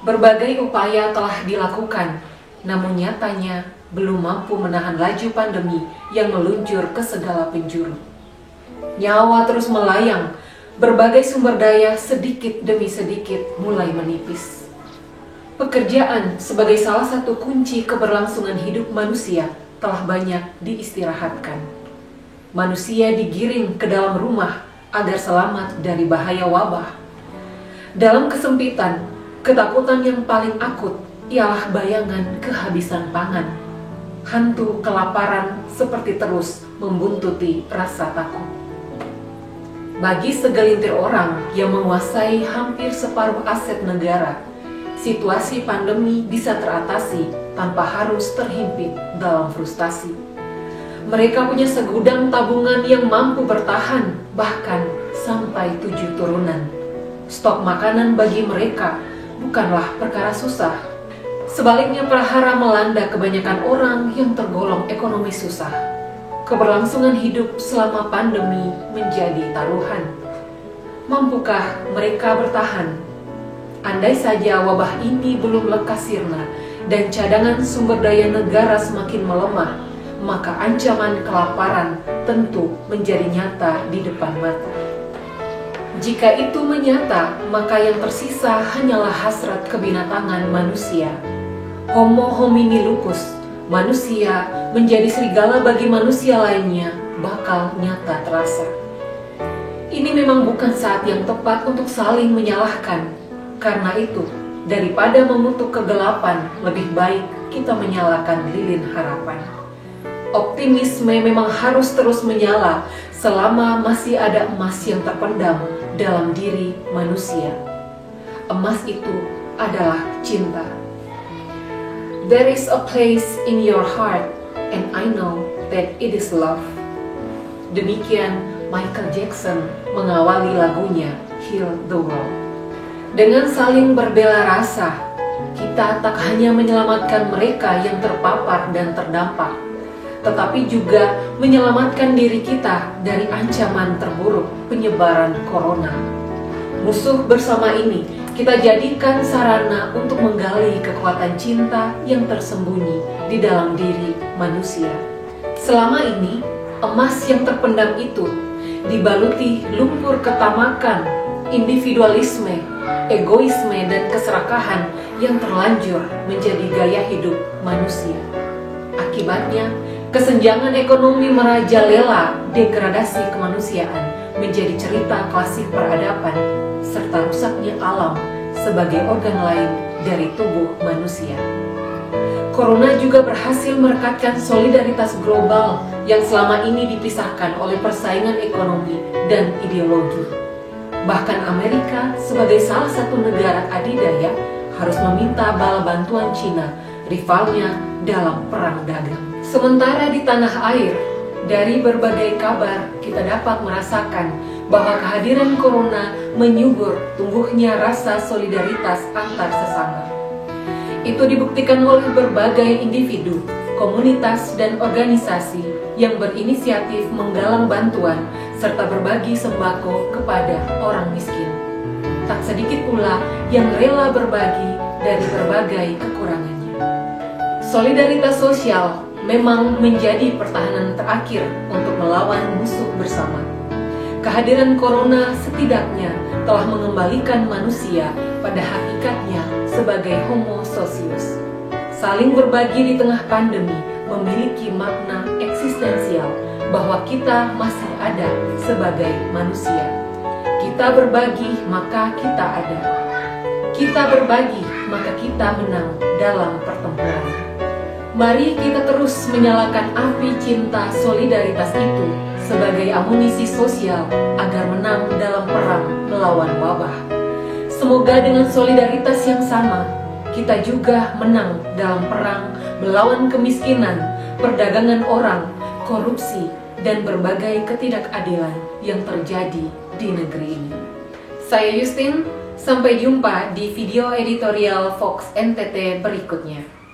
Berbagai upaya telah dilakukan, namun nyatanya belum mampu menahan laju pandemi yang meluncur ke segala penjuru. Nyawa terus melayang, berbagai sumber daya sedikit demi sedikit mulai menipis. Pekerjaan sebagai salah satu kunci keberlangsungan hidup manusia telah banyak diistirahatkan. Manusia digiring ke dalam rumah agar selamat dari bahaya wabah. Dalam kesempitan, ketakutan yang paling akut ialah bayangan kehabisan pangan. Hantu kelaparan seperti terus membuntuti rasa takut. Bagi segelintir orang yang menguasai hampir separuh aset negara, situasi pandemi bisa teratasi tanpa harus terhimpit dalam frustasi. Mereka punya segudang tabungan yang mampu bertahan bahkan sampai 7 turunan. Stok makanan bagi mereka bukanlah perkara susah. Sebaliknya prahara melanda kebanyakan orang yang tergolong ekonomi susah. Keberlangsungan hidup selama pandemi menjadi taruhan. Mampukah mereka bertahan? Andai saja wabah ini belum lekas sirna dan cadangan sumber daya negara semakin melemah, maka ancaman kelaparan tentu menjadi nyata di depan mata. Jika itu menyata, maka yang tersisa hanyalah hasrat kebinatangan manusia. Homo homini lupus, manusia menjadi serigala bagi manusia lainnya, bakal nyata terasa. Ini memang bukan saat yang tepat untuk saling menyalahkan. Karena itu, daripada mengutuk kegelapan, lebih baik kita menyalakan lilin harapan. Optimisme memang harus terus menyala selama masih ada emas yang terpendam dalam diri manusia. Emas itu adalah cinta. There is a place in your heart and I know that it is love. Demikian Michael Jackson mengawali lagunya Heal the World. Dengan saling berbela rasa, kita tak hanya menyelamatkan mereka yang terpapar dan terdampak, tetapi juga menyelamatkan diri kita dari ancaman terburuk penyebaran corona. Musuh bersama ini kita jadikan sarana untuk menggali kekuatan cinta yang tersembunyi di dalam diri manusia. Selama ini, emas yang terpendam itu dibaluti lumpur ketamakan, individualisme, egoisme, dan keserakahan yang terlanjur menjadi gaya hidup manusia. Akibatnya, kesenjangan ekonomi merajalela, degradasi kemanusiaan menjadi cerita klasik peradaban, serta rusaknya alam sebagai organ lain dari tubuh manusia. Corona juga berhasil merekatkan solidaritas global yang selama ini dipisahkan oleh persaingan ekonomi dan ideologi. Bahkan Amerika sebagai salah satu negara adidaya harus meminta bala bantuan Cina, rivalnya dalam perang dagang. Sementara di tanah air, dari berbagai kabar kita dapat merasakan bahwa kehadiran corona menyubur tumbuhnya rasa solidaritas antar sesama. Itu dibuktikan oleh berbagai individu, komunitas, dan organisasi yang berinisiatif menggalang bantuan serta berbagi sembako kepada orang miskin. Tak sedikit pula yang rela berbagi dari berbagai kekurangannya. Solidaritas sosial memang menjadi pertahanan terakhir untuk melawan musuh bersama. Kehadiran corona setidaknya telah mengembalikan manusia pada hakikatnya sebagai homo socius. Saling berbagi di tengah pandemi memiliki makna eksistensial bahwa kita masih ada sebagai manusia. Kita berbagi, maka kita ada. Kita berbagi, maka kita menang dalam pertempuran. Mari kita terus menyalakan api cinta solidaritas itu sebagai amunisi sosial agar menang dalam perang melawan wabah. Semoga dengan solidaritas yang sama, kita juga menang dalam perang melawan kemiskinan, perdagangan orang, korupsi, dan berbagai ketidakadilan yang terjadi di negeri ini. Saya Justin, sampai jumpa di video editorial Fox NTT berikutnya.